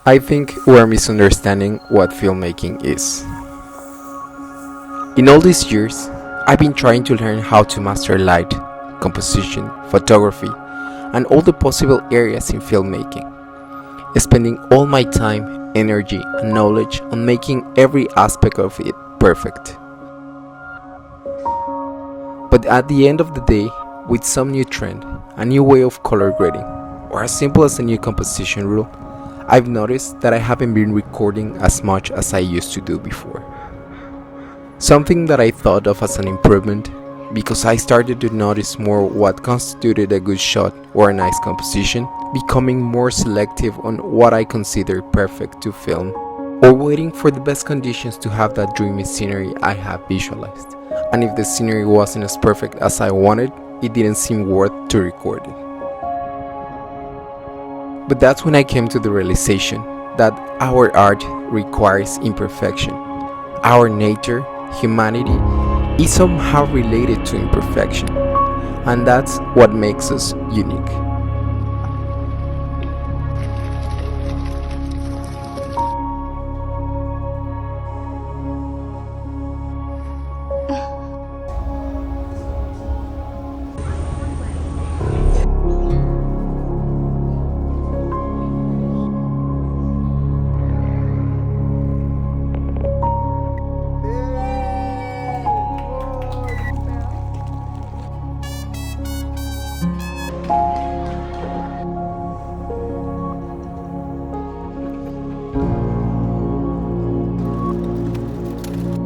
I think we're misunderstanding what filmmaking is. In all these years, I've been trying to learn how to master light, composition, photography, and all the possible areas in filmmaking, spending all my time, energy, and knowledge on making every aspect of it perfect. But at the end of the day, with some new trend, a new way of color grading, or as simple as a new composition rule, I've noticed that I haven't been recording as much as I used to do before. Something that I thought of as an improvement, because I started to notice more what constituted a good shot or a nice composition, becoming more selective on what I consider perfect to film, or waiting for the best conditions to have that dreamy scenery I have visualized. And if the scenery wasn't as perfect as I wanted, it didn't seem worth to record it. But that's when I came to the realization that our art requires imperfection. Our nature, humanity, is somehow related to imperfection, and that's what makes us unique.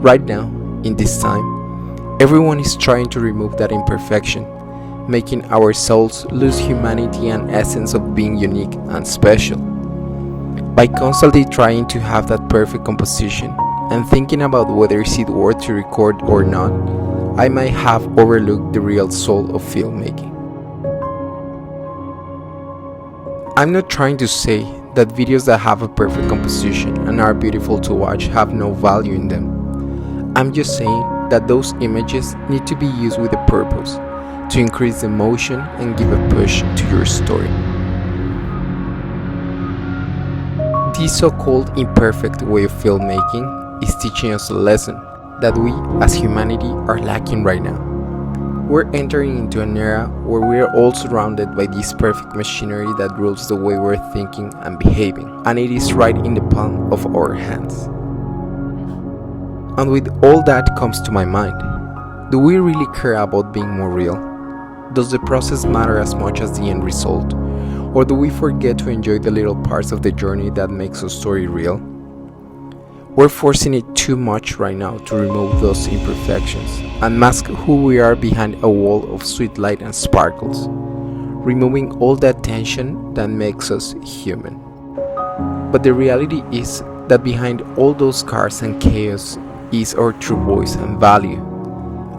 Right now, in this time, everyone is trying to remove that imperfection, making our souls lose humanity and essence of being unique and special. By constantly trying to have that perfect composition and thinking about whether it's worth to record or not, I might have overlooked the real soul of filmmaking. I'm not trying to say that videos that have a perfect composition and are beautiful to watch have no value in them. I'm just saying that those images need to be used with a purpose, to increase the emotion and give a push to your story. This so-called imperfect way of filmmaking is teaching us a lesson that we as humanity are lacking right now. We're entering into an era where we're all surrounded by this perfect machinery that rules the way we're thinking and behaving, and it is right in the palm of our hands. And with all that comes to my mind, do we really care about being more real? Does the process matter as much as the end result? Or do we forget to enjoy the little parts of the journey that makes a story real? We're forcing it too much right now to remove those imperfections and mask who we are behind a wall of sweet light and sparkles, removing all that tension that makes us human. But the reality is that behind all those scars and chaos is our true voice and value.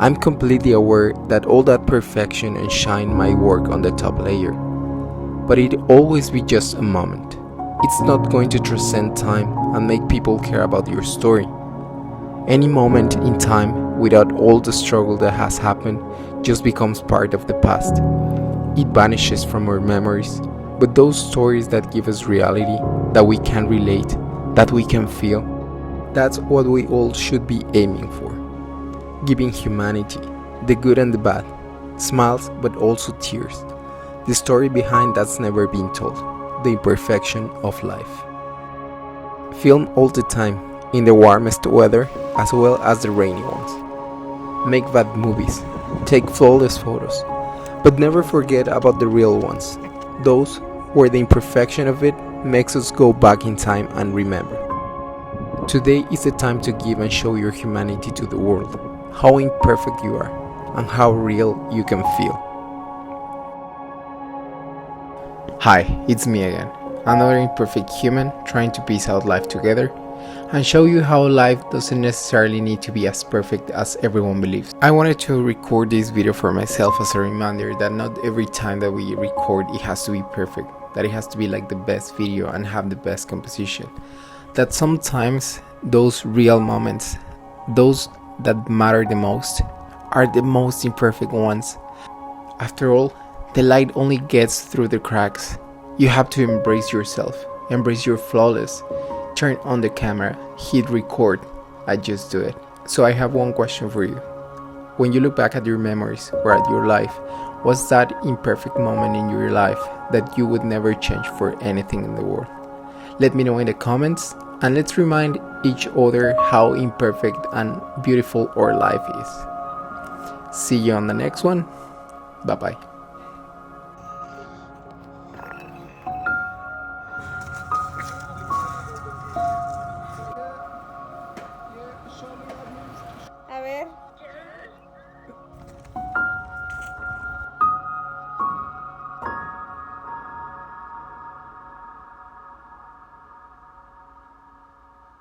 I'm completely aware that all that perfection and shine might work on the top layer, but it'll always be just a moment. It's not going to transcend time and make people care about your story. Any moment in time without all the struggle that has happened just becomes part of the past. It vanishes from our memories, but those stories that give us reality, that we can relate, that we can feel, that's what we all should be aiming for. Giving humanity, the good and the bad, smiles but also tears, the story behind that's never been told, the imperfection of life. Film all the time, in the warmest weather as well as the rainy ones. Make bad movies, take flawless photos, but never forget about the real ones, those where the imperfection of it makes us go back in time and remember. Today is the time to give and show your humanity to the world, how imperfect you are, and how real you can feel. Hi, it's me again, another imperfect human trying to piece out life together and show you how life doesn't necessarily need to be as perfect as everyone believes. I wanted to record this video for myself as a reminder that not every time that we record it has to be perfect, that it has to be like the best video and have the best composition. That sometimes those real moments, those that matter the most, are the most imperfect ones. After all, the light only gets through the cracks. You have to embrace yourself, embrace your flawless, turn on the camera, hit record, and just do it. So I have one question for you. When you look back at your memories or at your life, what's that imperfect moment in your life that you would never change for anything in the world? Let me know in the comments, and let's remind each other how imperfect and beautiful our life is. See you on the next one. Bye bye. A ver.